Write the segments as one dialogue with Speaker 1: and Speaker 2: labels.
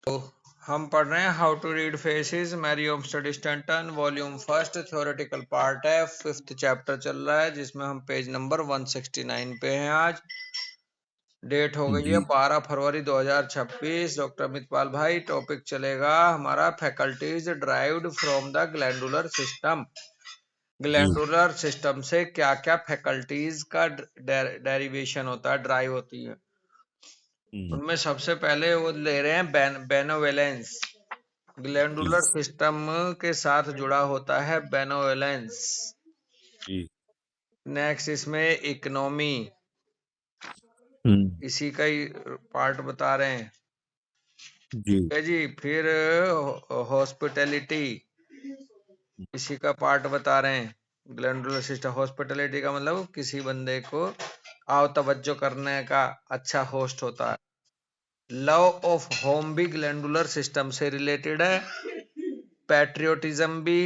Speaker 1: तो हम पढ़ रहे हैं how to read faces Mariam study Stanton volume first theoretical part है। 5th चैप्टर चल रहा है जिसमें हम पेज नंबर 169 पे हैं। आज डेट हो गई है
Speaker 2: जी
Speaker 1: 12 फरवरी 2026। डॉक्टर अमित पाल भाई, टॉपिक चलेगा हमारा faculties derived from the glandular system.
Speaker 2: जी
Speaker 1: ग्लैंडुलर सिस्टम से क्या क्या फैकल्टीज का डेरिवेशन होता है, ड्राइव होती है।
Speaker 2: हम्म,
Speaker 1: उनमें सबसे पहले वो ले रहे हैं बेनोवेलेंस।
Speaker 2: जी
Speaker 1: ग्लैंडुलर सिस्टम के साथ जुड़ा होता है बेनोवेलेंस।
Speaker 2: जी
Speaker 1: नेक्स्ट इसमें इकोनॉमी,
Speaker 2: हम्म,
Speaker 1: इसी का ही पार्ट बता रहे हैं।
Speaker 2: जी
Speaker 1: है जी। फिर हॉस्पिटैलिटी, इसी का पार्ट बता रहे हैं। ग्लैंडुलर सिस्टम, हॉस्पिटैलिटी का मतलब किसी बंदे को आओ तवज्जो करने का अच्छा होस्ट होता है। लव ऑफ होम भी ग्लैंडुलर सिस्टम से रिलेटेड है। पैट्रियोटिज्म भी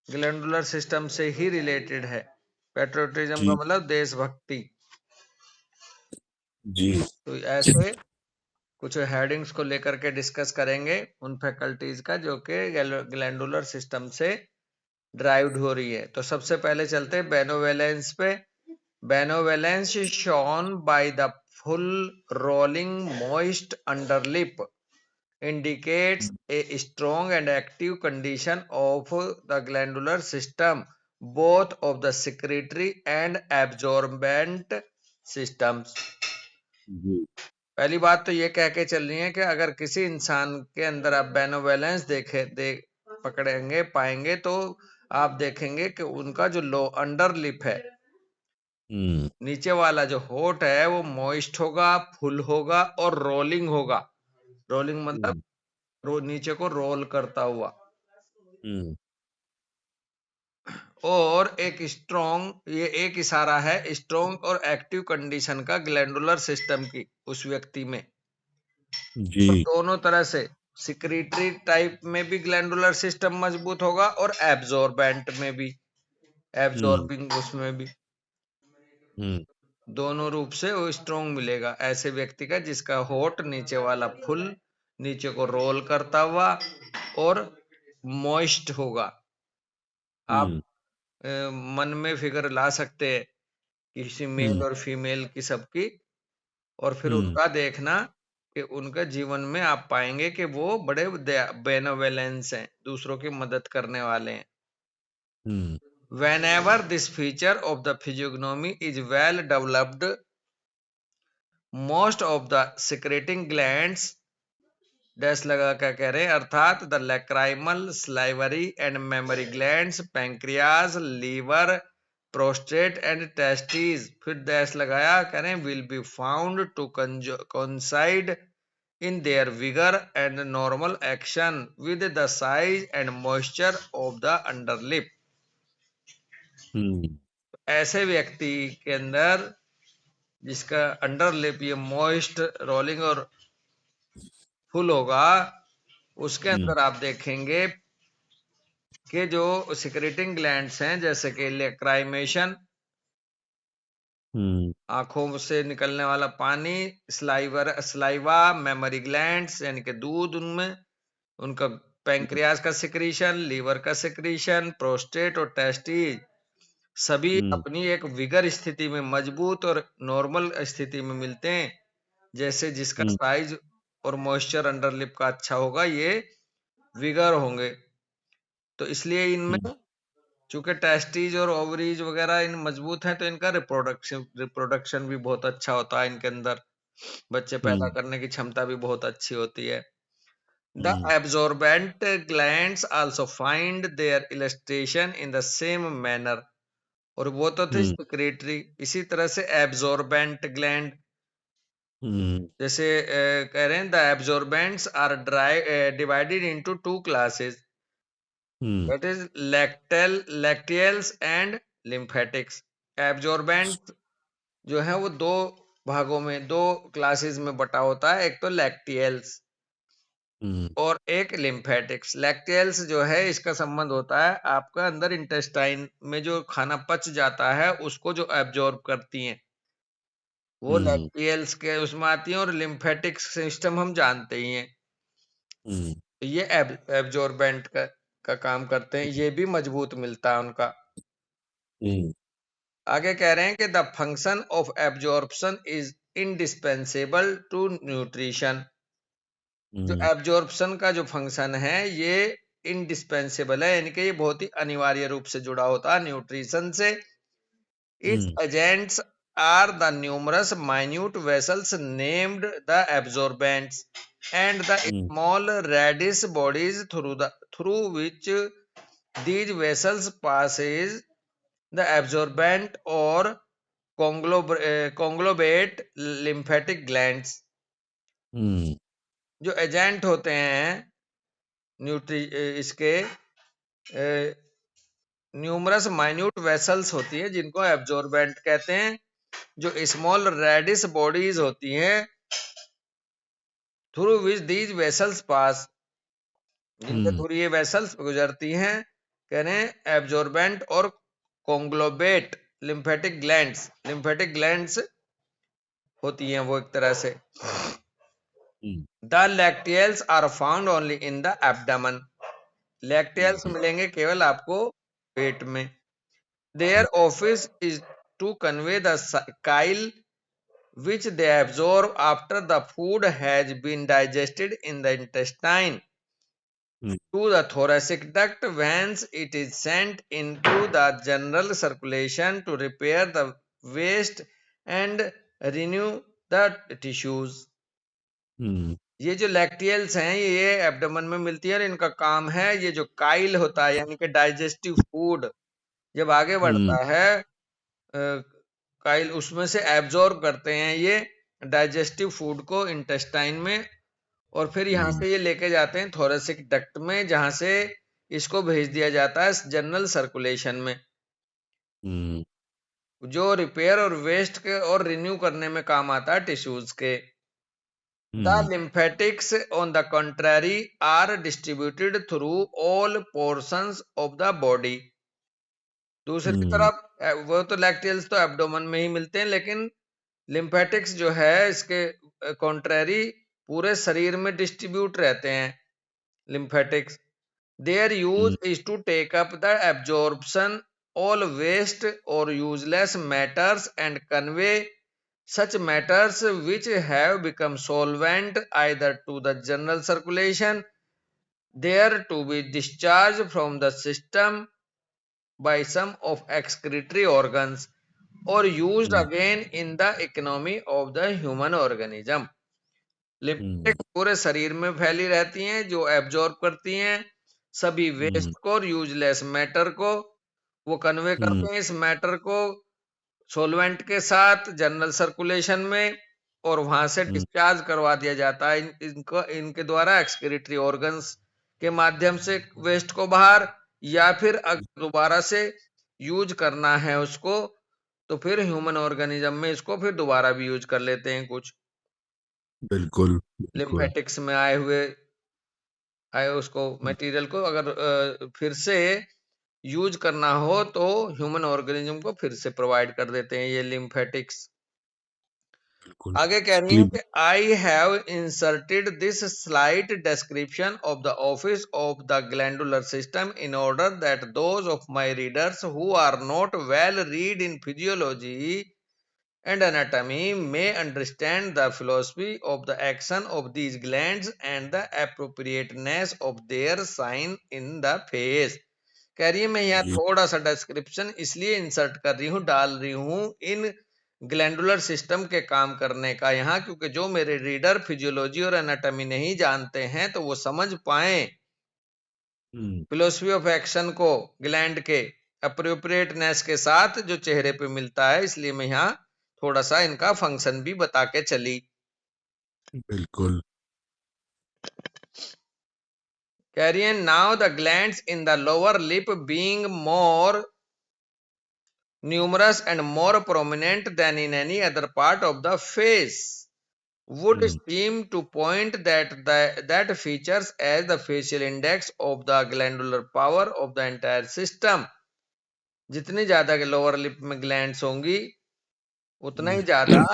Speaker 1: ग्लैंडुलर सिस्टम से ही रिलेटेड है। पैट्रियोटिज्म का
Speaker 2: जी
Speaker 1: मतलब देशभक्ति।
Speaker 2: जी
Speaker 1: तो ऐसे कुछ हेडिंग्स को लेकर के डिस्कस करेंगे उन फैकल्टीज का जो कि ग्लैंडुलर सिस्टम से ड्राइव्ड हो रही है। तो सबसे पहले चलते हैं बेनोवेलेंस पे। Benevolence shown by the full rolling moist underlip indicates a strong and active condition of the glandular system, both of the secretory and absorbent systems.
Speaker 2: जी
Speaker 1: पहली बात तो ये कह के चल रही है कि अगर किसी इंसान के अंदर आप बेनोवेलेंस पकड़ेंगे पाएंगे तो आप देखेंगे कि उनका जो लो अंडर लिप है,
Speaker 2: हम्म,
Speaker 1: नीचे वाला जो होठ है, वो मॉइस्ट होगा, फुल होगा और रोलिंग होगा। रोलिंग मतलब
Speaker 2: हम्म,
Speaker 1: नीचे को रोल करता हुआ।
Speaker 2: हम्म,
Speaker 1: और ये एक इशारा है स्ट्रॉन्ग और एक्टिव कंडीशन का ग्लैंडुलर सिस्टम की उस व्यक्ति में। तो
Speaker 2: जी
Speaker 1: दोनों तरह से सिक्रीटरी टाइप में भी ग्लैंडुलर सिस्टम मजबूत होगा और एब्जॉर्बेंट में भी,
Speaker 2: हम्म,
Speaker 1: एब्जॉर्बिंग उसमें भी,
Speaker 2: हम्म,
Speaker 1: दोनों रूप से वो स्ट्रॉन्ग मिलेगा ऐसे व्यक्ति का जिसका होठ नीचे वाला फुल, नीचे को रोल करता हुआ और मॉइस्ट होगा। आप
Speaker 2: हम्म,
Speaker 1: मन में फिगर ला सकते हैं किसी मेल
Speaker 2: हम्म,
Speaker 1: और फीमेल की, सबकी, और फिर
Speaker 2: हम्म,
Speaker 1: उनका देखना कि उनका जीवन में आप पाएंगे कि वो बड़े बेनोवेलेंस हैं, दूसरों की मदद करने वाले हैं।
Speaker 2: हम्म,
Speaker 1: Whenever this feature of the physiognomy is well developed, most of the secreting glands dash लगा क्या कह रहे हैं, अर्थात the lacrimal, salivary and mammary glands, pancreas, liver, prostate and testis, फिर डैश लगाया, कह रहे हैं will be found to coincide in their vigor and normal action with the size and moisture of the underlip.
Speaker 2: हम्म,
Speaker 1: ऐसे व्यक्ति के अंदर जिसका अंडरलिप ये मॉइस्ट, रोलिंग और फुल होगा, उसके
Speaker 2: हम्म,
Speaker 1: अंदर आप देखेंगे कि जो सिक्रेटिंग ग्लैंड्स हैं जैसे कि लेक्राइमेशन,
Speaker 2: हम्म,
Speaker 1: आंखों से निकलने वाला पानी, स्लाइवा, मेमोरी ग्लैंड्स यानी कि दूध, उनमें उनका पैंक्रियाज का सिक्रीशन, लीवर का सिक्रीशन, प्रोस्टेट और टेस्टिस, सभी
Speaker 2: हम्म,
Speaker 1: अपनी एक विगर स्थिति में, मजबूत और नॉर्मल स्थिति में मिलते हैं। जैसे जिसका
Speaker 2: हम्म,
Speaker 1: साइज और मॉइस्चर अंडरलिप का अच्छा होगा, ये विगर होंगे। तो इसलिए इनमें,
Speaker 2: हम्म,
Speaker 1: चूंकि टेस्टीज और ओवरीज वगैरह इन मजबूत हैं, तो इनका रिप्रोडक्शन भी बहुत अच्छा होता है। इनके अंदर बच्चे पैदा
Speaker 2: हम्म,
Speaker 1: करने की क्षमता भी बहुत अच्छी होती है। The
Speaker 2: hmm,
Speaker 1: absorbent glands also find their illustration in the same manner. और वो तो थे
Speaker 2: हम्म,
Speaker 1: सिक्रेटरी, इसी तरह से एब्जॉर्बेंट ग्लैंड,
Speaker 2: हम्म,
Speaker 1: जैसे कह रहे हैं the absorbents are divided into two classes,
Speaker 2: hmm,
Speaker 1: that is lacteals and lymphatics. Absorbent जो है वो दो भागों में, दो क्लासेस में बटा होता है, एक तो लैक्टियल्स
Speaker 2: हम्म,
Speaker 1: और एक लिम्फेटिक्स। लैक्टियल्स जो है इसका संबंध होता है आपका अंदर इंटेस्टाइन में जो खाना पच जाता है उसको जो एब्जॉर्ब करती हैं, वो
Speaker 2: हम्म,
Speaker 1: लैक्टियल्स के उसमें आती हैं। और लिम्फेटिक्स सिस्टम हम जानते ही हैं
Speaker 2: हम्म,
Speaker 1: तो ये एब्जॉर्बेंट का काम करते हैं, ये भी मजबूत मिलता है उनका।
Speaker 2: हम्म,
Speaker 1: आगे कह रहे हैं कि the function of absorption is indispensable to nutrition. जो
Speaker 2: हम्म,
Speaker 1: एब्जॉर्प्शन का जो फंक्शन है ये इंडिस्पेंसेबल है, यानी कि ये बहुत ही अनिवार्य रूप से जुड़ा होता है न्यूट्रिशन से। Its
Speaker 2: hmm,
Speaker 1: agents are the numerous minute vessels named the absorbents and the
Speaker 2: hmm,
Speaker 1: small radish bodies through which these vessels passes the absorbent or conglobate lymphatic glands।
Speaker 2: हम्म,
Speaker 1: जो एजेंट होते हैं न्यूट्री इसके numerous minute vessels होती है जिनको absorbent कहते हैं, जो स्मॉल रेडिस बॉडीज होती हैं थ्रू विच दीज वेसल्स पास, जिनके
Speaker 2: हम्म,
Speaker 1: थ्रू ये वेसल्स गुजरती हैं, कह रहे हैं एब्जॉर्बेंट और कॉन्ग्लोबेट लिम्फेटिक ग्लैंड्स होती हैं वो एक तरह से।
Speaker 2: Hmm,
Speaker 1: the lacteals are found only in the abdomen. Lacteals
Speaker 2: hmm,
Speaker 1: मिलेंगे केवल आपको पेट में। Their office is to convey the chyle which they absorb after the food has been digested in the intestine
Speaker 2: hmm,
Speaker 1: to the thoracic duct, whence it is sent into the general circulation to repair the waste and renew the tissues।
Speaker 2: हम्म,
Speaker 1: ये जो lacteals हैं ये abdomen में मिलती है और इनका काम है ये जो काइल होता है यानी कि डाइजेस्टिव फूड जब आगे
Speaker 2: हम्म,
Speaker 1: बढ़ता है काइल उसमें से एब्जॉर्ब करते हैं ये डाइजेस्टिव फूड को इंटेस्टाइन में, और फिर यहाँ
Speaker 2: हम्म,
Speaker 1: से ये लेके जाते हैं थोरेसिक डक्ट में जहां से इसको भेज दिया जाता है जनरल सर्कुलेशन में,
Speaker 2: हम्म,
Speaker 1: जो रिपेयर और वेस्ट के और रिन्यू करने में काम आता है टिश्यूज के। The
Speaker 2: hmm,
Speaker 1: lymphatics on the contrary are distributed through all portions of the body. दूसरी
Speaker 2: हम्म,
Speaker 1: तरफ वो तो लैक्टियल्स तो एब्डोमेन में ही मिलते हैं, लेकिन लिम्फेटिक्स जो है इसके कॉन्ट्रेरी पूरे शरीर में डिस्ट्रीब्यूट रहते हैं lymphatics. Their use
Speaker 2: hmm,
Speaker 1: is to take up the absorption all waste और useless matters and convey such matters which have become solvent either to the general circulation there to be discharged from the system by some of excretory organs or used
Speaker 2: hmm,
Speaker 1: again in the economy of the human organism।
Speaker 2: Hmm,
Speaker 1: lymphatic पूरे शरीर में फैली रहती हैं जो absorb करती हैं सभी
Speaker 2: हम्म,
Speaker 1: वेस्ट को और यूजलेस मैटर को, वो कन्वे
Speaker 2: हम्म,
Speaker 1: करते हैं इस मैटर को सोलवेंट के साथ जनरल सर्कुलेशन में और वहां से
Speaker 2: हम्म,
Speaker 1: डिस्चार्ज करवा दिया जाता है इनको इनके द्वारा एक्सक्रीटरी ऑर्गन्स के माध्यम से वेस्ट को बाहर, या फिर अगर दोबारा से यूज करना है उसको तो फिर ह्यूमन ऑर्गेनिज्म में इसको फिर दोबारा भी यूज कर लेते हैं कुछ
Speaker 2: बिल्कुल, बिल्कुल,
Speaker 1: लिम्फेटिक्स में आए उसको मटेरियल को अगर फिर से यूज करना हो तो ह्यूमन ऑर्गेनिज्म को फिर से प्रोवाइड कर देते हैं ये लिम्फेटिक्स।
Speaker 2: बिल्कुल।
Speaker 1: आगे कह रही हूँ
Speaker 2: एक्चुअली
Speaker 1: कि I have inserted this slight description of the office of the glandular system in order that those of my readers who are not well read in physiology and anatomy may understand the philosophy of the action of these glands and the appropriateness of their sign in the face। कह रही है मैं यहाँ
Speaker 2: ये
Speaker 1: थोड़ा सा description इसलिए insert कर रही हूँ डाल रही हूँ इन ग्लैंडुलर सिस्टम के काम करने का यहाँ, क्योंकि जो मेरे रीडर फिजियोलॉजी और एनाटॉमी नहीं जानते हैं तो वो समझ पाए
Speaker 2: हुँ,
Speaker 1: फिलोसफी ऑफ एक्शन को ग्लैंड के अप्रोप्रिएटनेस के साथ जो चेहरे पे मिलता है, इसलिए मैं यहाँ थोड़ा सा इनका फंक्शन भी बता के चली।
Speaker 2: बिल्कुल।
Speaker 1: कह रही है now the glands in the lower lip being more numerous and more prominent than in any other part of the face would
Speaker 2: hmm,
Speaker 1: seem to point that features as the facial index of the glandular power of the entire system। जितनी ज्यादा lower lip में glands होंगी उतना ही
Speaker 2: हुँ,
Speaker 1: ज्यादा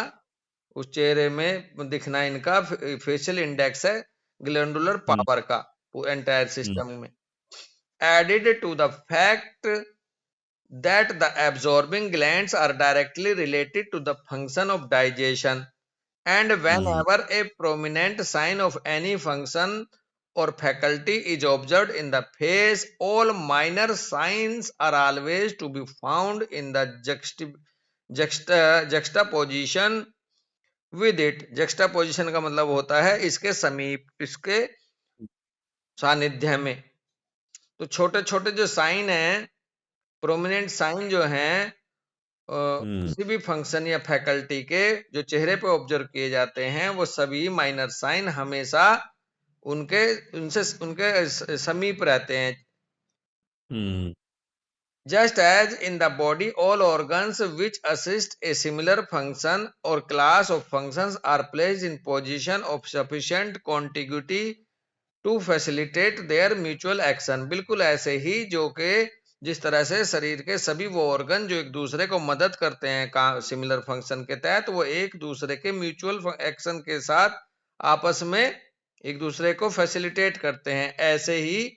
Speaker 1: उस चेहरे में दिखना इनका फेशियल इंडेक्स है ग्लैंडुलर
Speaker 2: हम्म,
Speaker 1: पावर का एंटायर सिस्टम में, added to the fact that the absorbing glands are directly related to the function of digestion, and
Speaker 2: hmm,
Speaker 1: whenever a prominent sign of any function or faculty is observed in the face, all minor signs are always to be found in the juxtaposition with it. juxtaposition का मतलब होता है इसके समीप, इसके सानिध्य में। तो छोटे छोटे जो साइन है, प्रोमिनेंट साइन जो हैं,
Speaker 2: हम्म,
Speaker 1: किसी भी फंक्शन या फैकल्टी के जो चेहरे पे ऑब्जर्व किए जाते हैं, वो सभी माइनर साइन हमेशा उनके उनसे उनके समीप रहते हैं।
Speaker 2: Hmm,
Speaker 1: just as in the body all organs which assist a similar function और class of functions are placed in position of sufficient contiguity to facilitate their mutual action. बिल्कुल ऐसे ही जो कि जिस तरह से शरीर के सभी वो ऑर्गन जो एक दूसरे को मदद करते हैं सिमिलर फंक्शन के तहत, वो एक दूसरे के म्यूचुअल एक्शन के साथ आपस में एक दूसरे को फैसिलिटेट करते हैं, ऐसे ही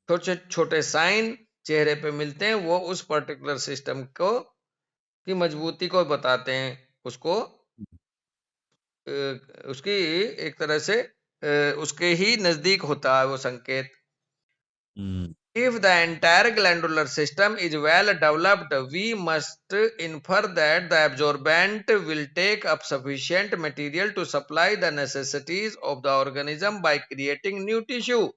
Speaker 1: छोटे छोटे साइन चेहरे पे मिलते हैं, वो उस पर्टिकुलर सिस्टम को की मजबूती को बताते हैं, उसको उसकी एक तरह से उसके ही नजदीक होता है वो संकेत।
Speaker 2: हम्म,
Speaker 1: If the entire glandular system is well developed, we must infer that the absorbent will take up sufficient material to supply the necessities of the organism by creating new tissues,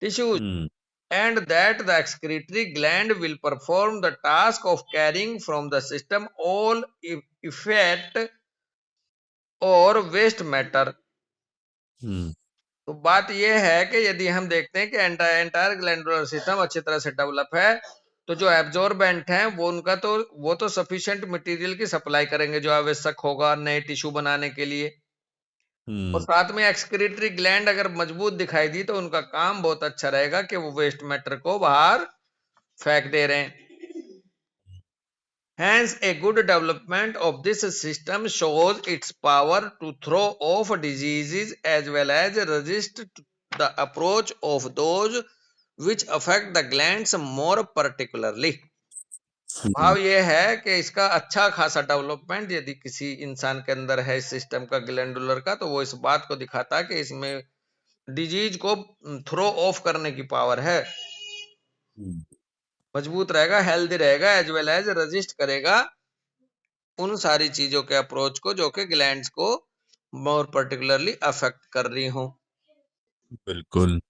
Speaker 2: hmm,
Speaker 1: and that the excretory gland will perform the task of carrying from the system all effect or waste matter.
Speaker 2: हम्म,
Speaker 1: तो बात यह है कि यदि हम देखते हैं कि एंटायर ग्लैंडुलर सिस्टम अच्छी तरह से डेवलप है, तो जो एब्जॉर्बेंट हैं वो उनका तो वो तो सफिशिएंट मटेरियल की सप्लाई करेंगे जो आवश्यक होगा नए टिश्यू बनाने के लिए, और
Speaker 2: हम्म,
Speaker 1: साथ में एक्सक्रीटरी ग्लैंड अगर मजबूत दिखाई दी तो उनका काम बहुत अच्छा रहेगा कि वो वेस्ट मैटर को बाहर फेंक दे रहे हैं। Hence, a good development of this system shows its power to throw off diseases as well as resist the approach of those which affect the glands more particularly.
Speaker 2: हम्म,
Speaker 1: भाव ये है कि इसका अच्छा खासा डेवलपमेंट यदि किसी इंसान के अंदर है इस सिस्टम का ग्लैंडुलर का, तो वो इस बात को दिखाता है कि इसमें डिजीज को थ्रो ऑफ करने की पावर है,
Speaker 2: हम्म,
Speaker 1: मजबूत रहेगा, हेल्दी रहेगा, एज वेल एज रजिस्ट करेगा उन सारी चीजों के अप्रोच को जो कि ग्लैंड्स को मोर पर्टिकुलरली अफेक्ट कर रही हो।
Speaker 2: बिल्कुल।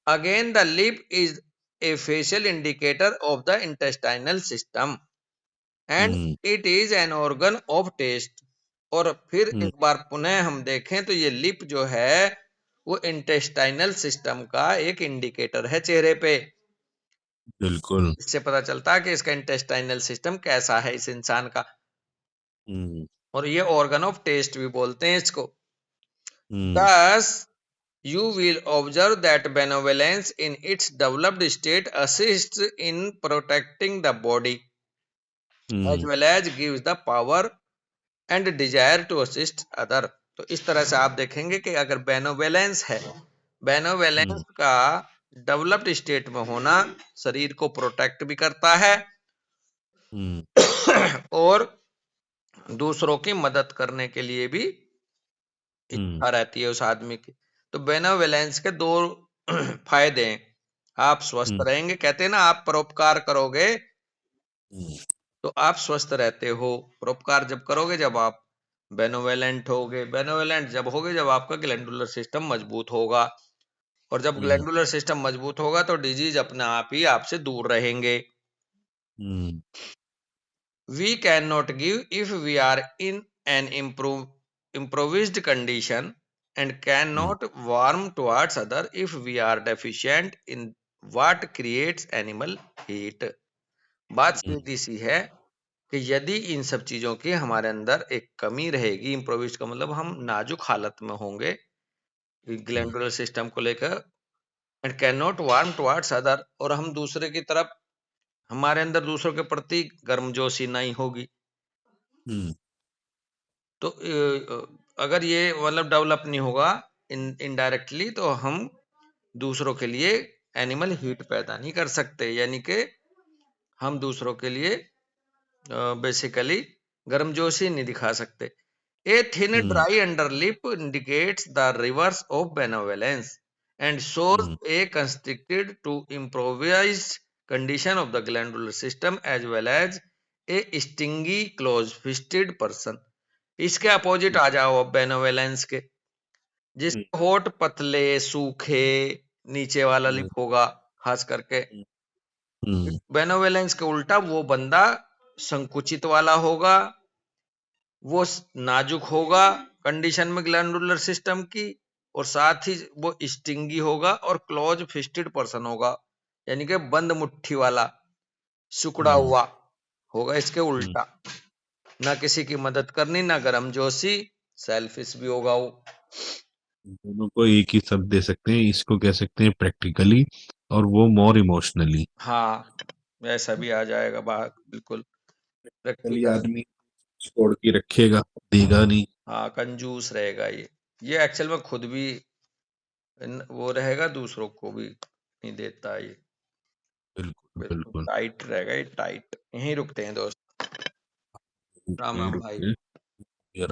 Speaker 1: Again the lip is a facial indicator of the intestinal system and
Speaker 2: hmm,
Speaker 1: it is an organ of taste. और फिर
Speaker 2: हम्म,
Speaker 1: एक बार पुनः हम देखें तो ये लिप जो है वो इंटेस्टाइनल सिस्टम का एक इंडिकेटर है चेहरे पे।
Speaker 2: बिल्कुल।
Speaker 1: इससे पता चलता है कि इसका इंटेस्टाइनल सिस्टम कैसा है इस इंसान का,
Speaker 2: हम्म,
Speaker 1: और ये ऑर्गन ऑफ टेस्ट भी बोलते हैं इसको।
Speaker 2: हम्म,
Speaker 1: Thus, you will observe that benevolence in its developed state assists in protecting the body as
Speaker 2: hmm,
Speaker 1: well as gives the power and desire to assist other। तो इस तरह से आप देखेंगे कि अगर बेनोवेलेंस है, बेनोवेलेंस
Speaker 2: हम्म,
Speaker 1: का डेवलप्ड स्टेट में होना शरीर को प्रोटेक्ट भी करता है
Speaker 2: हम्म,
Speaker 1: और दूसरों की मदद करने के लिए भी
Speaker 2: हम्म,
Speaker 1: इच्छा रहती है उस आदमी की। तो बेनोवेलेंस के दो फायदे हैं। आप स्वस्थ
Speaker 2: हम्म,
Speaker 1: रहेंगे, कहते हैं ना आप परोपकार करोगे
Speaker 2: हम्म,
Speaker 1: तो आप स्वस्थ रहते हो। परोपकार जब करोगे जब आप बेनोवेलेंट होगे, बेनोवेलेंट जब होगे जब आपका ग्लैंडुलर सिस्टम मजबूत होगा, और जब
Speaker 2: हम्म,
Speaker 1: ग्लैंडुलर सिस्टम मजबूत होगा तो डिजीज अपने आप ही आपसे दूर रहेंगे।
Speaker 2: हम्म,
Speaker 1: We cannot give if we are in an improvised condition, and
Speaker 2: hmm,
Speaker 1: cannot warm towards other if we are deficient in what creates animal heat। बात
Speaker 2: हम्म,
Speaker 1: सीधी सी है कि यदि इन सब चीजों की हमारे अंदर एक कमी रहेगी, इम्प्रोविज्ड का मतलब हम नाजुक हालत में होंगे
Speaker 2: हम्म,
Speaker 1: ग्लैंडुलर सिस्टम को लेकर, and can not warm towards other, और हम दूसरे की तरफ हमारे अंदर दूसरों के प्रति गर्मजोशी नहीं होगी,
Speaker 2: हम्म,
Speaker 1: तो अगर ये मतलब डेवलप नहीं होगा इनडायरेक्टली, तो हम दूसरों के लिए एनिमल हीट पैदा नहीं कर सकते, यानी कि हम दूसरों के लिए बेसिकली गर्मजोशी नहीं दिखा सकते। A thin
Speaker 2: hmm,
Speaker 1: dry underlip indicates the reverse of benevolence and shows
Speaker 2: hmm,
Speaker 1: a constricted to improvised condition of the glandular system as well as a stingy close-fisted person। इसके अपोजिट आ जाओ अब बेनोवेलेंस के,
Speaker 2: हम्म,
Speaker 1: जिसके होठ पतले सूखे नीचे वाला
Speaker 2: हम्म,
Speaker 1: लिप होगा खास करके।
Speaker 2: हम्म,
Speaker 1: बेनोवेलेंस के उल्टा वो बंदा संकुचित वाला होगा, वो नाजुक होगा कंडीशन में ग्लैंडुलर सिस्टम की, और साथ ही वो स्टिंगी होगा और क्लोज फिस्टेड पर्सन होगा, यानी कि बंद मुट्ठी वाला, सिकुड़ा
Speaker 2: हम्म,
Speaker 1: हुआ होगा इसके
Speaker 2: हम्म।
Speaker 1: उल्टा। ना किसी की मदद करनी, ना गर्मजोशी, सेल्फिश भी होगा वो।
Speaker 2: दोनों को एक ही शब्द दे सकते हैं, इसको कह सकते हैं प्रैक्टिकली, और वो मोर इमोशनली।
Speaker 1: हाँ, ऐसा भी आ जाएगा बाहर, बिल्कुल
Speaker 2: प्रैक्टिकली
Speaker 1: प्रैक्टिकल।
Speaker 2: आदमी छोड़ के रखेगा, देगा नहीं।
Speaker 1: हाँ, कंजूस रहेगा ये एक्चुअल में खुद भी वो रहेगा, दूसरों को भी नहीं देता ये।
Speaker 2: बिल्कुल
Speaker 1: बिल्कुल
Speaker 2: बिल्कुल।
Speaker 1: टाइट रहेगा ये, टाइट। यहीं रुकते हैं दोस्त। राम
Speaker 2: यहीं
Speaker 1: राम भाई।
Speaker 2: रुकते हैं।